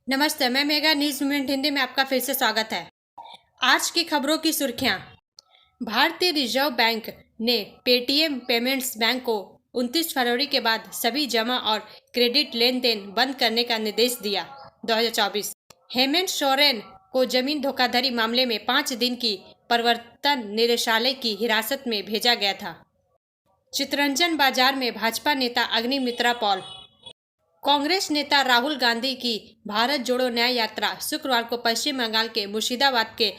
नमस्ते, मैं mega news movement Hindi में आपका फिर से स्वागत है। आज की खबरों की सुर्खियां। भारतीय रिजर्व बैंक ने पेटीएम पेमेंट्स बैंक को 29 फरवरी के बाद सभी जमा और क्रेडिट लेन देन बंद करने का निर्देश दिया। 2024 हेमंत सोरेन को जमीन धोखाधड़ी मामले में 5 दिन की प्रवर्तन निदेशालय की हिरासत में भेजा गया था। चितरंजन बाजार में भाजपा नेता अग्निमित्रा पॉल। कांग्रेस नेता राहुल गांधी की भारत जोड़ो न्याय यात्रा शुक्रवार को पश्चिम बंगाल के मुर्शिदाबाद के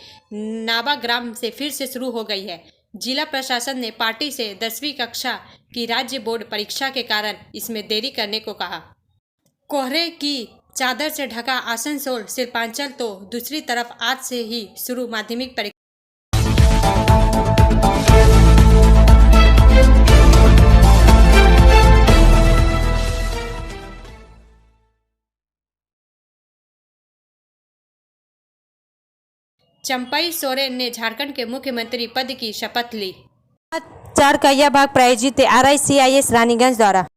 नाबाग्राम से फिर से शुरू हो गई है। जिला प्रशासन ने पार्टी से 10वीं कक्षा की राज्य बोर्ड परीक्षा के कारण इसमें देरी करने को कहा। कोहरे की चादर से ढका आसनसोल शिल्पांचल तो दूसरी तरफ आज से ही शुरू माध्यमिक परीक्षा। चंपई सोरेन ने झारखंड के मुख्यमंत्री पद की शपथ ली। 4 का यह भाग प्रायोजित है RICIS रानीगंज द्वारा।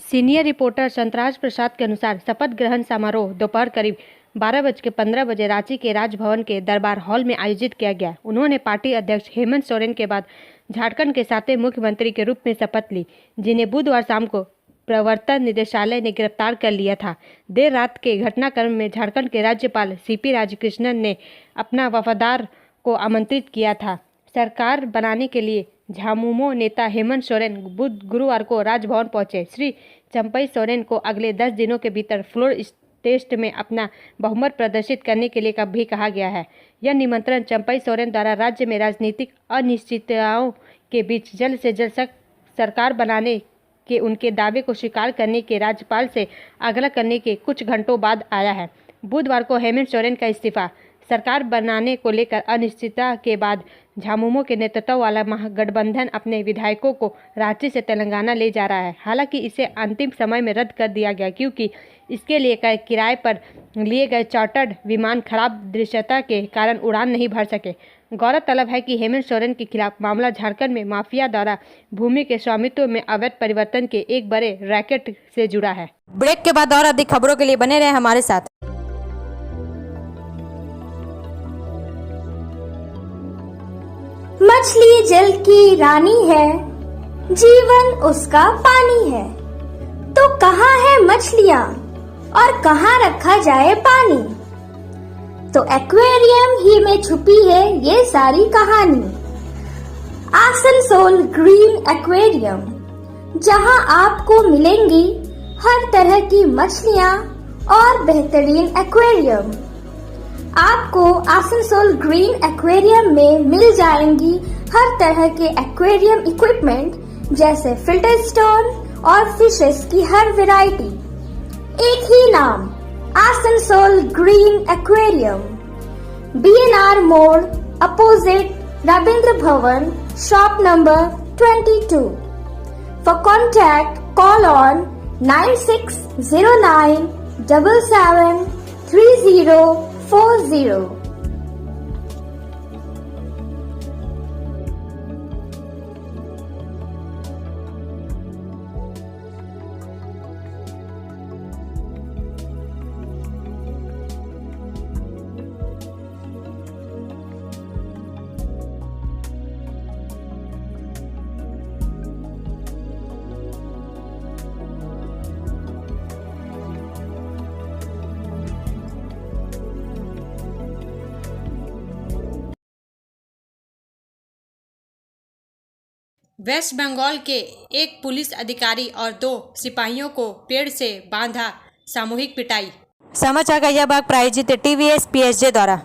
सीनियर रिपोर्टर संतराज प्रसाद के अनुसार शपथ ग्रहण समारोह दोपहर करीब 12:15 रांची के राजभवन के दरबार हॉल में आयोजित किया गया। उन्होंने पार्टी अध्यक्ष हेमंत सोरेन के बाद झारखंड के 7वें मुख्यमंत्री के रूप में शपथ ली, जिन्हें बुधवार शाम को प्रवर्तन निदेशालय ने गिरफ्तार कर लिया था। देर रात के घटनाक्रम में झारखंड के राज्यपाल CP राधाकृष्णन ने अपना वफादार को आमंत्रित किया था। सरकार बनाने के लिए झामुमो नेता हेमंत सोरेन गुरुवार को राजभवन पहुंचे। श्री चंपई सोरेन को अगले 10 दिनों के भीतर फ्लोर टेस्ट में अपना बहुमत प्रदर्शित करने के लिए भी कहा गया है। यह निमंत्रण चंपई सोरेन द्वारा राज्य में राजनीतिक अनिश्चितताओं के बीच जल्द से जल्द सरकार बनाने के उनके दावे को स्वीकार करने के राज्यपाल से आग्रह करने के कुछ घंटों बाद आया है। बुधवार को हेमंत सोरेन का इस्तीफा सरकार बनाने को लेकर अनिश्चितता के बाद झामुमो के नेतृत्व वाला महागठबंधन अपने विधायकों को रांची से तेलंगाना ले जा रहा है। हालांकि इसे अंतिम समय में रद्द कर दिया गया क्योंकि इसके लिए किराए पर लिए गए चार्टर्ड विमान खराब दृश्यता के कारण उड़ान नहीं भर सके। गौरतलब है कि हेमंत सोरेन के खिलाफ मामला झारखंड में माफिया द्वारा भूमि के स्वामित्व में अवैध परिवर्तन के एक बड़े रैकेट से जुड़ा है। ब्रेक के बाद और अधिक खबरों के लिए बने रहे हमारे साथ। मछली जल की रानी है, जीवन उसका पानी है। तो कहाँ है मछलियाँ और कहाँ रखा जाए पानी? तो एक्वेरियम ही में छुपी है ये सारी कहानी। आसनसोल ग्रीन एक्वेरियम, जहाँ आपको मिलेंगी हर तरह की मछलियाँ और बेहतरीन एक्वेरियम। आपको आसनसोल ग्रीन एक्वेरियम में मिल जाएंगी हर तरह के एक्वेरियम इक्विपमेंट जैसे फिल्टर स्टोन और फिशेस की हर वैरायटी। एक ही नाम, आसनसोल ग्रीन एक्वेरियम। BNR मोड़ opposite Rabindra Bhavan, shop number 22। For contact, call on 9609 77 3040। West Bengal के एक पुलिस अधिकारी और 2 सिपाहियों को पेड़ से बांधा सामूहिक पिटाई। समाचार का यह भाग प्रायोजित है TVS PSJ द्वारा।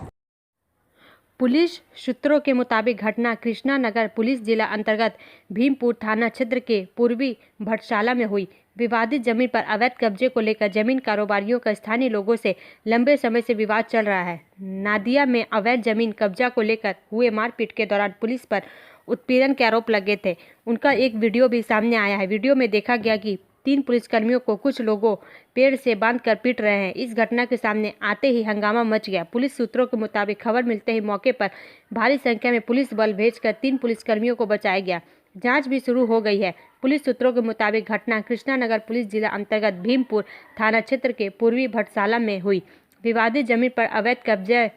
पुलिस सूत्रों के मुताबिक घटना कृष्णा नगर पुलिस जिला अंतर्गत भीमपुर थाना क्षेत्र के पूर्वी भटशाला में हुई। विवादित जमीन पर अवैध कब्जे को लेकर जमीन कारोबारियों का स्थानीय लोगों से लंबे समय से विवाद चल रहा है। नादिया में अवैध जमीन कब्जा को लेकर हुए मारपीट के दौरान पुलिस पर उत्पीड़न के आरोप लगे थे। उनका एक वीडियो भी सामने आया है। वीडियो में देखा गया कि 3 पुलिसकर्मियों को कुछ लोगों पेड़ से बांधकर पीट रहे हैं। इस घटना के सामने आते ही हंगामा मच गया। पुलिस सूत्रों के मुताबिक खबर मिलते ही मौके पर भारी संख्या में पुलिस बल भेजकर 3 पुलिसकर्मियों को बचाया गया। जांच भी शुरू हो गई है। पुलिस सूत्रों के मुताबिक घटना कृष्णानगर पुलिस जिला अंतर्गत भीमपुर थाना क्षेत्र के पूर्वी भट्टशाला में हुई। विवादित जमीन पर अवैध कब्जे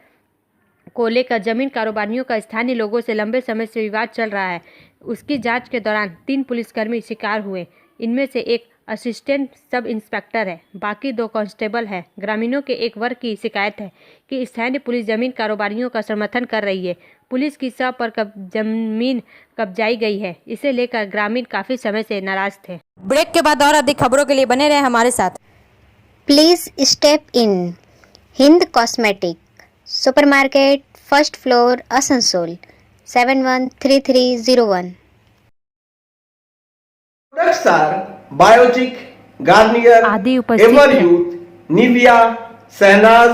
को लेकर जमीन कारोबारियों का स्थानीय लोगों से लंबे समय से विवाद चल रहा है। उसकी जांच के दौरान 3 पुलिसकर्मी शिकार हुए। इनमें से एक असिस्टेंट सब इंस्पेक्टर है, बाकी 2 कांस्टेबल है। ग्रामीणों के एक वर्ग की शिकायत है कि स्थानीय पुलिस जमीन कारोबारियों का समर्थन कर रही है। पुलिस की शव पर जमीन कब्जाई गई है। इसे लेकर ग्रामीण काफी समय से नाराज थे। ब्रेक के बाद और अधिक खबरों के लिए बने रहे हमारे साथ। Please step in Hind Cosmetic, Supermarket, First Floor, Asansol, 713301. Products are Biotic, Garnier, आदि उपस्थित Ever हैं। Youth, Nivea, Sahnaz,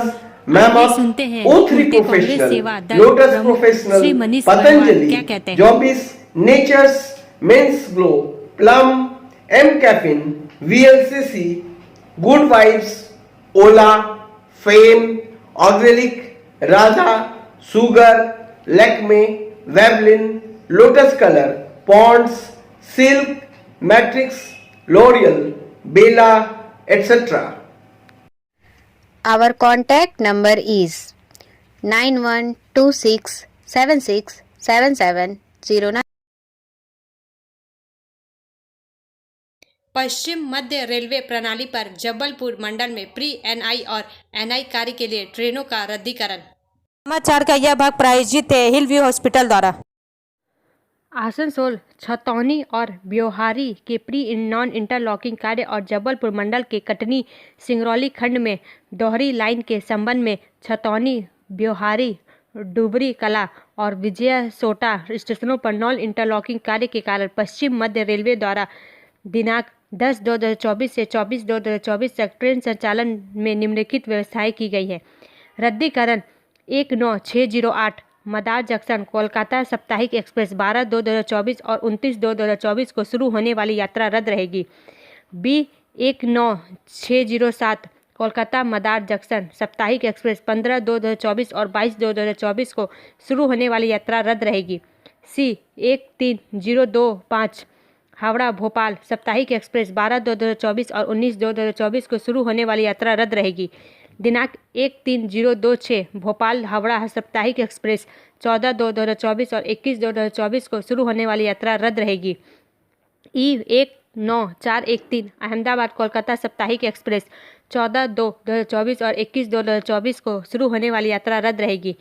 Mammoth, सुनते हैं O3 उनके कांग्रेस Professional, सेवा दल Lotus प्रमुख Professional, श्री मनीष अग्रवाल Patanjali, क्या कहते हैं? Jobis, Nature's, Men's Glow, Plum, M Caffeine, VLCC, Good Vibes, Ola, Fame, Organic, Radha, Sugar, Lakme, Vavlin, Lotus Color, Ponds, Silk, Matrix, L'Oreal, Bella, etc. Our contact number is 9126767709. Paschim Madhya railway प्रणाली पर जबलपुर मंडल में pre NI और NI कार्य के लिए ट्रेनों का रद्दीकरण। समाचार का यह भाग प्रायोजित है हिल व्यू हॉस्पिटल द्वारा। आसनसोल, छतौनी और ब्योहारी के प्री नॉन इंटरलॉकिंग कार्य और जबलपुर मंडल के कटनी सिंगरौली खंड में दोहरी लाइन के संबंध में छतौनी, ब्योहारी, डुबरी कला और विजय सोटा स्टेशनों पर नॉन इंटरलॉकिंग कार्य के कारण पश्चिम मध्य रेलवे द्वारा दिनांक 10/2/2024 से 24/2/2024 तक ट्रेन संचालन में निम्नलिखित व्यवस्थाएं की गई है। रद्दीकरण 19608 मदार जंक्शन कोलकाता साप्ताहिक एक्सप्रेस 12/2/2024 और 29/2/2024 को शुरू होने वाली यात्रा रद्द रहेगी। B19607 कोलकाता मदार जंक्शन साप्ताहिक एक्सप्रेस 15/2/2024 और 22/2/2024 को शुरू होने वाली यात्रा रद्द रहेगी। C13025 हावड़ा भोपाल साप्ताहिक एक्सप्रेस 12/2/2024 और 19/2/2024 को शुरू होने वाली यात्रा रद्द रहेगी। दिनांक 13026 भोपाल हावड़ा साप्ताहिक एक्सप्रेस 14/2/2024 और 21/2/2024 को शुरू होने वाली यात्रा रद्द रहेगी। E19413 अहमदाबाद कोलकाता साप्ताहिक एक्सप्रेस 14/2/2024 और 21/2/2024 को शुरू होने वाली यात्रा रद्द रहेगी।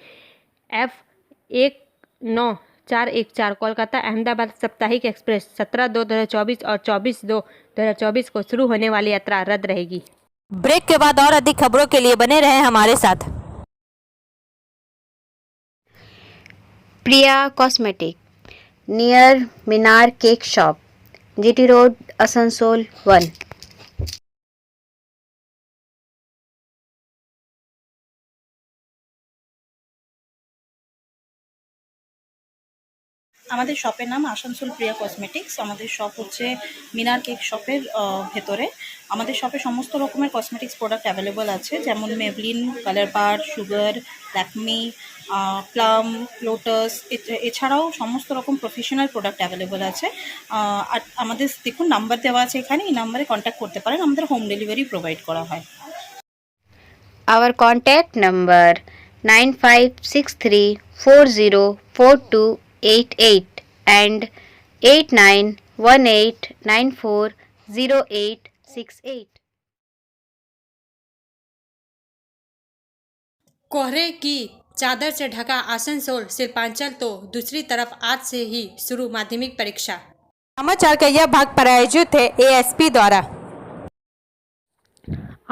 F19414 कोलकाता अहमदाबाद साप्ताहिक एक्सप्रेस 17/2/2024 और 24/2/2024 को शुरू होने वाली यात्रा रद्द रहेगी। ब्रेक के बाद और अधिक खबरों के लिए बने रहे हमारे साथ। Priya Cosmetic, near Minar Cake Shop, GT Road, Asansol 1. আমাদের শপের নাম আসানসোল প্রিয়া কসমেটিক্স। আমাদের শপ হচ্ছে মিনার কেক শপের ভেতরে। আমাদের শপে সমস্ত রকমের কসমেটিক্স প্রোডাক্ট অ্যাভেলেবল আছে, যেমন মেবলিন, কালার বার, সুগার, ল্যাকমি, প্লাম, লোটাস, এছাড়াও সমস্ত রকম প্রফেশনাল প্রোডাক্ট অ্যাভেলেবল আছে। আর আমাদের দেখুন নাম্বার দেওয়া আছে এখানে, এই নাম্বারে কন্ট্যাক্ট করতে পারেন। আমাদের হোম ডেলিভারি প্রোভাইড করা হয়। Our contact number 9563404288 and 8918940868. कोहरे की चादर से ढका आसनसोल शिल्पांचल तो दूसरी तरफ आज से ही शुरू माध्यमिक परीक्षा। समाचार का यह भाग प्रायोजित है एएसपी द्वारा।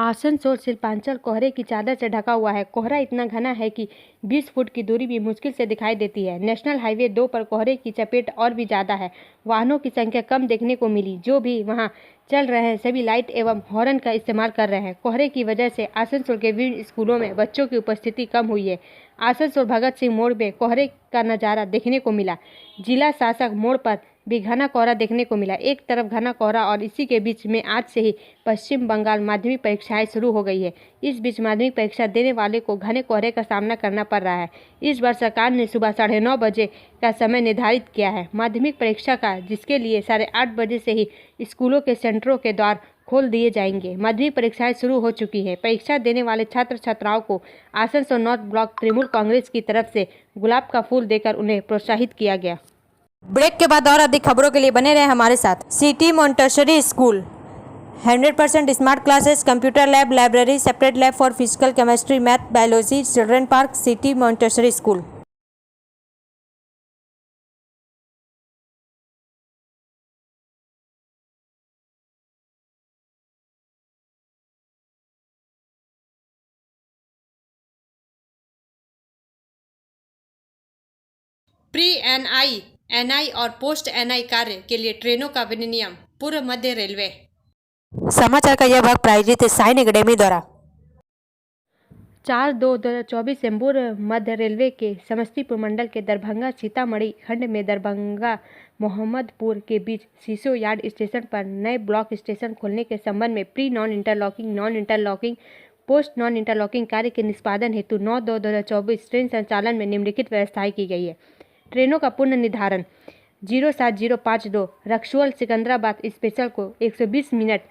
आसनसोल शिल्पांचल कोहरे की चादर से ढका हुआ है। कोहरा इतना घना है कि 20 फुट की दूरी भी मुश्किल से दिखाई देती है। नेशनल हाईवे 2 पर कोहरे की चपेट और भी ज़्यादा है। वाहनों की संख्या कम देखने को मिली। जो भी वहां चल रहे हैं सभी लाइट एवं हॉर्न का इस्तेमाल कर रहे हैं। कोहरे की वजह से आसनसोल के विभिन्न स्कूलों में बच्चों की उपस्थिति कम हुई है। आसनसोल भगत सिंह मोड़ में कोहरे का नज़ारा देखने को मिला। जिला शासक मोड़ पर भी घना कोहरा देखने को मिला। एक तरफ घना कोहरा और इसी के बीच में आज से ही पश्चिम बंगाल माध्यमिक परीक्षाएं शुरू हो गई है। इस बीच माध्यमिक परीक्षा देने वाले को घने कोहरे का सामना करना पड़ रहा है। इस बार सरकार ने सुबह 9:30 बजे का समय निर्धारित किया है माध्यमिक परीक्षा का, जिसके लिए 8:30 बजे से ही स्कूलों के सेंटरों के द्वार खोल दिए जाएंगे। माध्यमिक परीक्षाएं शुरू हो चुकी हैं। परीक्षा देने वाले छात्र छात्राओं को आसनसोल नॉर्थ ब्लॉक तृणमूल कांग्रेस की तरफ से गुलाब का फूल देकर उन्हें प्रोत्साहित किया गया। ब्रेक के बाद और अधिक खबरों के लिए बने रहे हमारे साथ। City Montessori school 100% smart classes, computer lab, library, separate lab for physical, chemistry, math, biology, children park, city Montessori school. Pre NI, NI और पोस्ट एनआई कार्य के लिए ट्रेनों का विनियम पूर्व मध्य रेलवे। समाचार का यह भाग प्रायोजित है साइन एकेडमी द्वारा। 4/2/2024 से पूर्व मध्य रेलवे के समस्तीपुर मंडल के दरभंगा सीतामढ़ी खंड में दरभंगा मोहम्मदपुर के बीच सीसो यार्ड स्टेशन पर नए ब्लॉक स्टेशन खोलने के संबंध में pre non interlocking, post non interlocking कार्य के निष्पादन हेतु 9/2/2024 ट्रेन संचालन में निम्नलिखित व्यवस्थाएं की गई है। ट्रेनों का पुनः निर्धारण 07052 रक्सौल सिकंदराबाद स्पेशल को 120 मिनट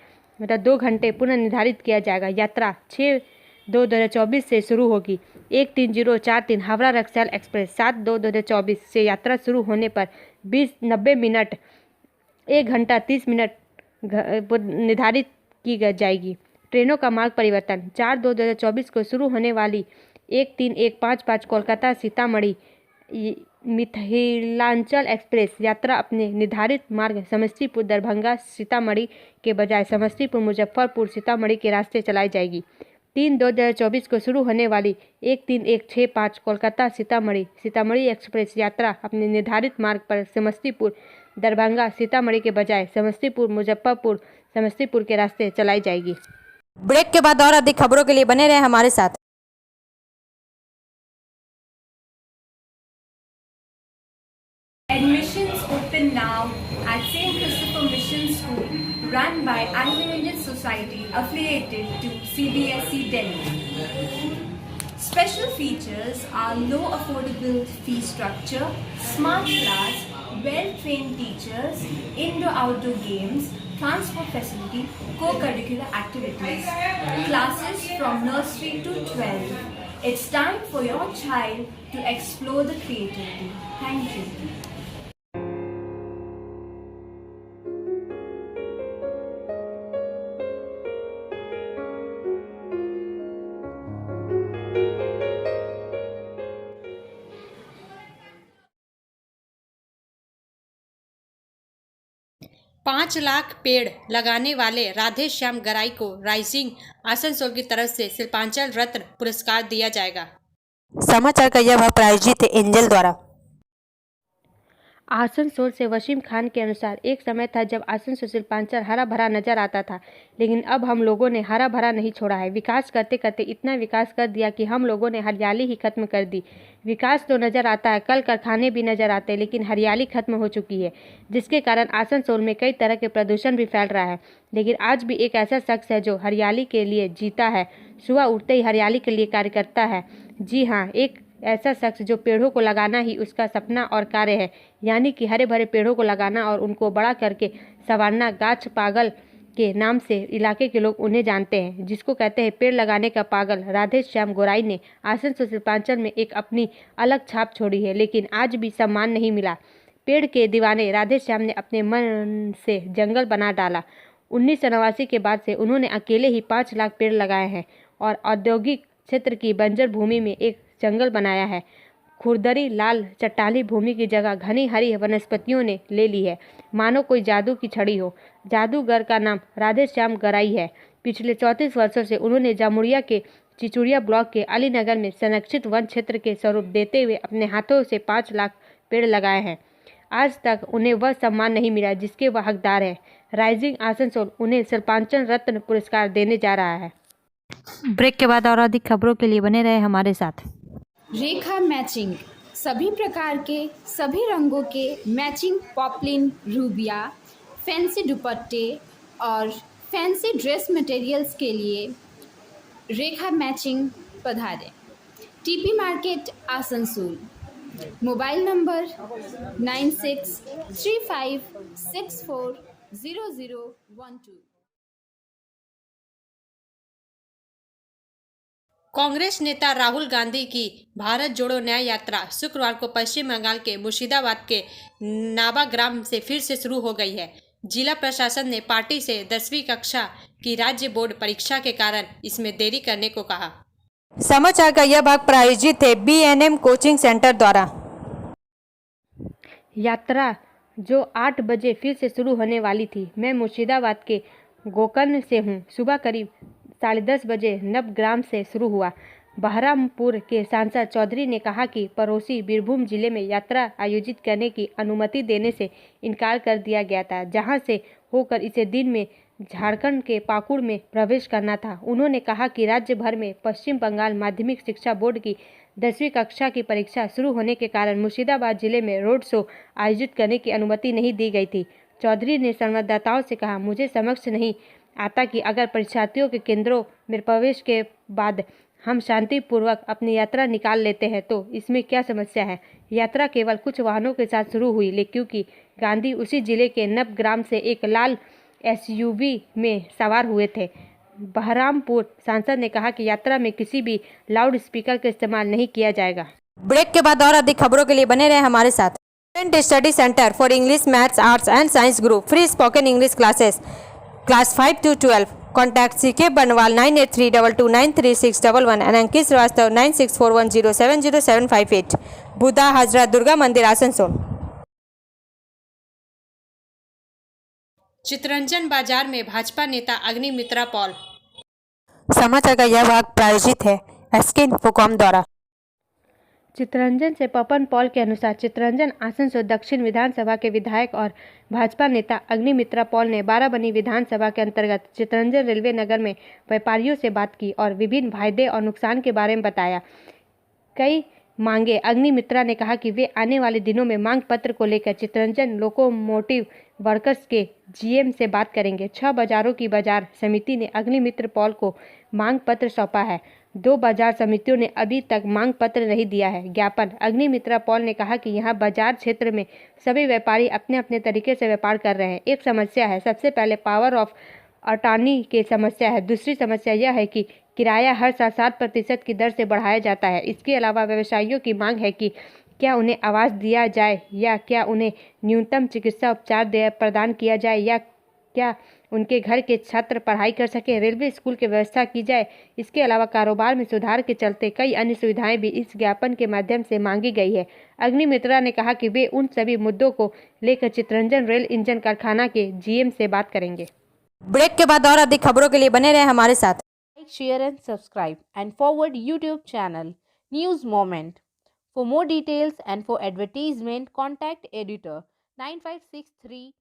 मतलब 2 घंटे पुनः निर्धारित किया जाएगा। यात्रा 6/2/2024 से शुरू होगी। 13043 हावड़ा रक्सौल एक्सप्रेस 7/2/2024 से यात्रा शुरू होने पर 90 मिनट 1 घंटा 30 मिनट निर्धारित की जाएगी। ट्रेनों का मार्ग परिवर्तन 4/2/2024 को शुरू होने वाली 13155 कोलकाता सीतामढ़ी मिथिलांचल एक्सप्रेस यात्रा अपने निर्धारित मार्ग समस्तीपुर दरभंगा सीतामढ़ी के बजाय समस्तीपुर मुजफ्फरपुर सीतामढ़ी के रास्ते चलाई जाएगी। 3/2/2024 को शुरू होने वाली 13165 कोलकाता सीतामढ़ी एक्सप्रेस यात्रा अपने निर्धारित मार्ग पर समस्तीपुर दरभंगा सीतामढ़ी के बजाय समस्तीपुर मुजफ्फरपुर समस्तीपुर के रास्ते चलाई जाएगी। ब्रेक के बाद और अधिक खबरों के लिए बने रहे हमारे साथ। Admissions open now at St. Christopher Mission School, run by Anglo-Indian Society affiliated to CBSE Delhi. Special features are low affordable fee structure, smart class, well-trained teachers, indoor-outdoor games, transport facility, co-curricular activities, classes from nursery to 12. It's time for your child to explore the creativity. Thank you. पाँच लाख पेड़ लगाने वाले राधे श्याम गराई को rising Asansol की तरफ से शिल्पांचल रत्न पुरस्कार दिया जाएगा। समाचार का यह भाग प्रायोजित है एंजल द्वारा। आसनसोल से वसीम खान के अनुसार एक समय था जब आसनसोल शिल्पांचल हरा भरा नजर आता था, लेकिन अब हम लोगों ने हरा भरा नहीं छोड़ा है। विकास करते करते इतना विकास कर दिया कि हम लोगों ने हरियाली ही खत्म कर दी। विकास तो नज़र आता है, कल कारखाने भी नज़र आते हैं, लेकिन हरियाली खत्म हो चुकी है, जिसके कारण आसनसोल में कई तरह के प्रदूषण भी फैल रहा है। लेकिन आज भी एक ऐसा शख्स है जो हरियाली के लिए जीता है, सुबह उठते ही हरियाली के लिए कार्य करता है। जी हाँ, एक ऐसा शख्स जो पेड़ों को लगाना ही उसका सपना और कार्य है, यानी कि हरे भरे पेड़ों को लगाना और उनको बड़ा करके संवारना। गाछ पागल के नाम से इलाके के लोग उन्हें जानते हैं, जिसको कहते हैं पेड़ लगाने का पागल। राधे श्याम गौराई ने आसनसोल शिल्पांचल में एक अपनी अलग छाप छोड़ी है, लेकिन आज भी सम्मान नहीं मिला। पेड़ के दीवाने राधे श्याम ने अपने मन से जंगल बना डाला। 1989 के बाद से उन्होंने अकेले ही 5 लाख पेड़ लगाए हैं और औद्योगिक क्षेत्र की बंजर भूमि में एक जंगल बनाया है। खुरदरी लाल चट्टानी भूमि की जगह घनी हरी वनस्पतियों ने ले ली है, मानो कोई जादू की छड़ी हो। जादूगर का नाम राधे श्याम गराई है। पिछले 34 वर्षों से उन्होंने जामुड़िया के चिचुड़िया ब्लॉक के अलीनगर में संरक्षित वन क्षेत्र के स्वरूप देते हुए अपने हाथों से 5 लाख पेड़ लगाए हैं। आज तक उन्हें वह सम्मान नहीं मिला जिसके वह हकदार है। राइजिंग आसनसोल उन्हें शिल्पांचल रत्न पुरस्कार देने जा रहा है। ब्रेक के बाद और अधिक खबरों के लिए बने रहे हमारे साथ। रेखा मैचिंग सभी प्रकार के सभी रंगों के मैचिंग पॉपलिन रूबिया फैंसी दुपट्टे और फैंसी ड्रेस मटेरियल्स के लिए रेखा मैचिंग पधारें। TP market Asansol. Mobile number 9635640012। Congress नेता राहुल गांधी की भारत जोड़ो न्याय यात्रा शुक्रवार को पश्चिम बंगाल के मुर्शिदाबाद के नाबाग्राम से फिर से शुरू हो गई है। जिला प्रशासन ने पार्टी से 10वीं कक्षा की राज्य बोर्ड परीक्षा के कारण इसमें देरी करने को कहा। समाचार का यह भाग प्रायोजित है BNM कोचिंग सेंटर द्वारा। यात्रा जो 8 बजे फिर से शुरू होने वाली थी। मैं मुर्शिदाबाद के गोकर्ण से हूँ। सुबह करीब 10:30 बजे नवग्राम से शुरू हुआ। बहरामपुर के सांसद चौधरी ने कहा कि पड़ोसी बीरभूम जिले में यात्रा आयोजित करने की अनुमति देने से इनकार कर दिया गया था, जहां से होकर इसे दिन में झारखंड के पाकुड़ में प्रवेश करना था। उन्होंने कहा कि राज्य भर में पश्चिम बंगाल माध्यमिक शिक्षा बोर्ड की 10वीं कक्षा की परीक्षा शुरू होने के कारण मुर्शिदाबाद जिले में रोड शो आयोजित करने की अनुमति नहीं दी गई थी। चौधरी ने संवाददाताओं से कहा, मुझे समझ नहीं आता कि अगर परीक्षार्थियों के केंद्रों में प्रवेश के बाद हम शांतिपूर्वक अपनी यात्रा निकाल लेते हैं तो इसमें क्या समस्या है। यात्रा केवल कुछ वाहनों के साथ शुरू हुई, लेकिन क्योंकि गांधी उसी जिले के नवग्राम से एक लाल SUV में सवार हुए थे। बहरामपुर सांसद ने कहा कि यात्रा में किसी भी लाउड स्पीकर का इस्तेमाल नहीं किया जाएगा। ब्रेक के बाद और अधिक खबरों के लिए बने रहे हमारे साथ। Study centre for English, maths, arts and science group free spoken English classes class 5 to 12। Contact CK बनवाल 9832293611 and अंकित श्रीवास्तव 9641070758। बुधा हजरत दुर्गा मंदिर आसनसोल। चितरंजन बाजार में भाजपा नेता अग्निमित्रा पॉल। समाचार का यह भाग प्रायोजित है SK इन्फोकॉम द्वारा। चितरंजन से पवन पॉल के अनुसार चितरंजन आसनसोल दक्षिण विधानसभा के विधायक और भाजपा नेता अग्निमित्रा पॉल ने बाराबनी विधानसभा के अंतर्गत चितरंजन रेलवे नगर में व्यापारियों से बात की और विभिन्न फायदे और नुकसान के बारे में बताया। कई मांगे। अग्निमित्रा ने कहा कि वे आने वाले दिनों में मांग पत्र को लेकर चितरंजन लोकोमोटिव वर्कर्स के GM से बात करेंगे। 6 बाजारों की बाजार समिति ने अग्निमित्र पॉल को मांग पत्र सौंपा है। 2 बाजार समितियों ने अभी तक मांग पत्र नहीं दिया है। ज्ञापन। अग्निमित्रा पॉल ने कहा कि यहाँ बाजार क्षेत्र में सभी व्यापारी अपने अपने तरीके से व्यापार कर रहे हैं। एक समस्या है, सबसे पहले पावर ऑफ अटॉर्नी की समस्या है। दूसरी समस्या यह है कि किराया हर साल 7% की दर से बढ़ाया जाता है। इसके अलावा व्यवसायियों की मांग है कि क्या उन्हें आवास दिया जाए या क्या उन्हें न्यूनतम चिकित्सा उपचार प्रदान किया जाए या क्या उनके घर के छात्र पढ़ाई कर सके, रेलवे स्कूल की व्यवस्था की जाए। इसके अलावा कारोबार में सुधार के चलते कई अन्य सुविधाएं भी इस ज्ञापन के माध्यम से मांगी गई है। अग्निमित्रा ने कहा कि वे उन सभी मुद्दों को लेकर चितरंजन रेल इंजन कारखाना के GM से बात करेंगे। ब्रेक के बाद और अधिक खबरों के लिए बने रहे हमारे साथ। Like, share and subscribe and forward YouTube channel News Moment. For more details and for advertisement, contact editor 956383.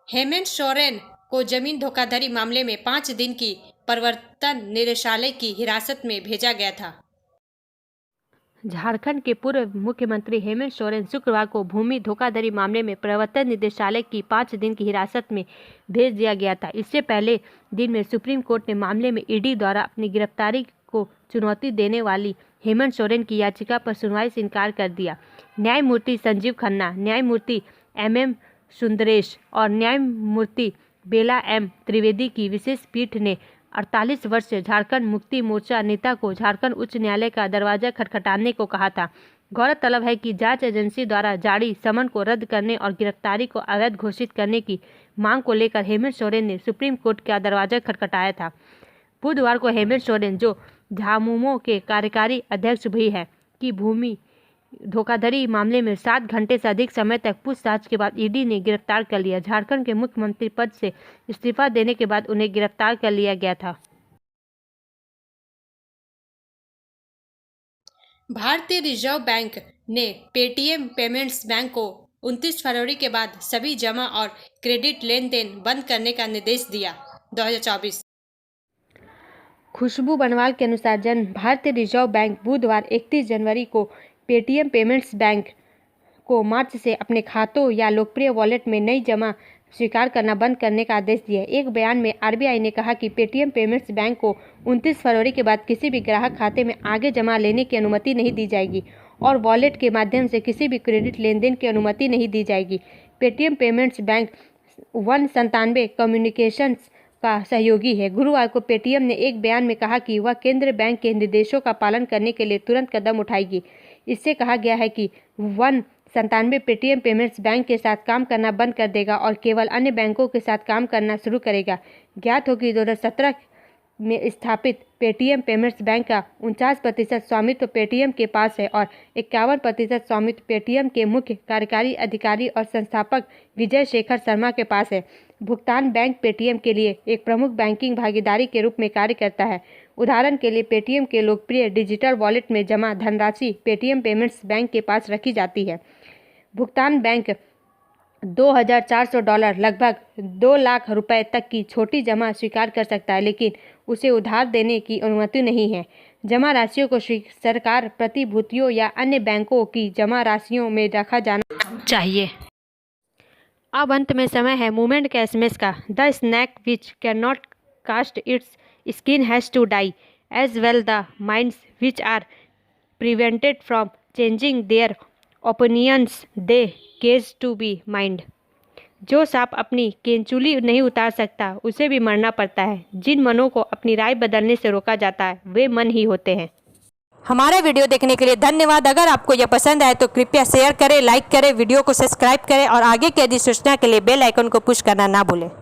Hemant Soren को जमीन धोखाधड़ी मामले में 5 दिन की प्रवर्तन निदेशालय की हिरासत में भेजा गया था। झारखंड के पूर्व मुख्यमंत्री हेमंत सोरेन शुक्रवार को भूमि धोखाधड़ी मामले में प्रवर्तन निदेशालय की 5 दिन की हिरासत में भेज दिया गया था। इससे पहले दिन में सुप्रीम कोर्ट ने मामले में ED द्वारा अपनी गिरफ्तारी को चुनौती देने वाली हेमंत सोरेन की याचिका पर सुनवाई से इनकार कर दिया। न्यायमूर्ति संजीव खन्ना, न्यायमूर्ति MM सुंदरेश और न्यायमूर्ति बेला M त्रिवेदी की विशेष पीठ ने 48 वर्ष से झारखंड मुक्ति मोर्चा नेता को झारखंड उच्च न्यायालय का दरवाजा खटखटाने को कहा था। गौरतलब है कि जांच एजेंसी द्वारा जारी समन को रद्द करने और गिरफ्तारी को अवैध घोषित करने की मांग को लेकर हेमंत सोरेन ने सुप्रीम कोर्ट का दरवाजा खटखटाया था। बुधवार को हेमंत सोरेन, जो झामुमो के कार्यकारी अध्यक्ष भी है, की भूमि धोखाधड़ी मामले में 7 घंटे से अधिक समय तक पूछताछ के बाद ED ने गिरफ्तार कर लिया। झारखंड के मुख्यमंत्री पद से इस्तीफा देने के बाद उन्हें गिरफ्तार कर लिया गया था। भारतीय रिजर्व बैंक ने पेटीएम पेमेंट्स बैंक को 29 फरवरी के बाद सभी जमा और क्रेडिट लेन देन बंद करने का निर्देश दिया। 2024 खुशबू बनवाल के अनुसार भारतीय रिजर्व बैंक बुधवार 31 जनवरी को पेटीएम पेमेंट्स बैंक को मार्च से अपने खातों या लोकप्रिय वॉलेट में नई जमा स्वीकार करना बंद करने का आदेश दिया। एक बयान में आरबीआई ने कहा कि पेटीएम पेमेंट्स बैंक को 29 फरवरी के बाद किसी भी ग्राहक खाते में आगे जमा लेने की अनुमति नहीं दी जाएगी और वॉलेट के माध्यम से किसी भी क्रेडिट लेन देन की अनुमति नहीं दी जाएगी। पेटीएम पेमेंट्स बैंक 197 कम्युनिकेशंस का सहयोगी है। गुरुवार को पेटीएम ने एक बयान में कहा कि वह केंद्रीय बैंक के निर्देशों का पालन करने के लिए तुरंत कदम उठाएगी। इससे कहा गया है कि 197 पेटीएम पेमेंट्स बैंक के साथ काम करना बंद कर देगा और केवल अन्य बैंकों के साथ काम करना शुरू करेगा। ज्ञात हो कि 2017 में स्थापित पेटीएम पेमेंट्स बैंक का 49% स्वामित्व पेटीएम के पास है और 51% स्वामित्व पेटीएम के मुख्य कार्यकारी अधिकारी और संस्थापक विजय शेखर शर्मा के पास है। भुगतान बैंक पेटीएम के लिए एक प्रमुख बैंकिंग भागीदारी के रूप में कार्य करता है। उदाहरण के लिए पेटीएम के लोकप्रिय डिजिटल वॉलेट में जमा धनराशि पेटीएम पेमेंट्स बैंक के पास रखी जाती है। भुगतान बैंक $2,400 लगभग 2 लाख रुपए तक की छोटी जमा स्वीकार कर सकता है, लेकिन उसे उधार देने की अनुमति नहीं है। जमा राशियों को सरकार प्रतिभूतियों या अन्य बैंकों की जमा राशियों में रखा जाना चाहिए। अब अंत में समय है मूवमेंट के एसएमएस का। The snake which can not cast its skin has to die as well the minds which are prevented from changing their opinions they cage to be mind. जो सांप अपनी केंचुली नहीं उतार सकता उसे भी मरना पड़ता है। जिन मनों को अपनी राय बदलने से रोका जाता है वे मन ही होते हैं। हमारा वीडियो देखने के लिए धन्यवाद। अगर आपको यह पसंद आए तो कृपया शेयर करें, लाइक करें, वीडियो को सब्सक्राइब करें और आगे की अधिसूचना के लिए बेल आइकन को पुश करना ना भूलें।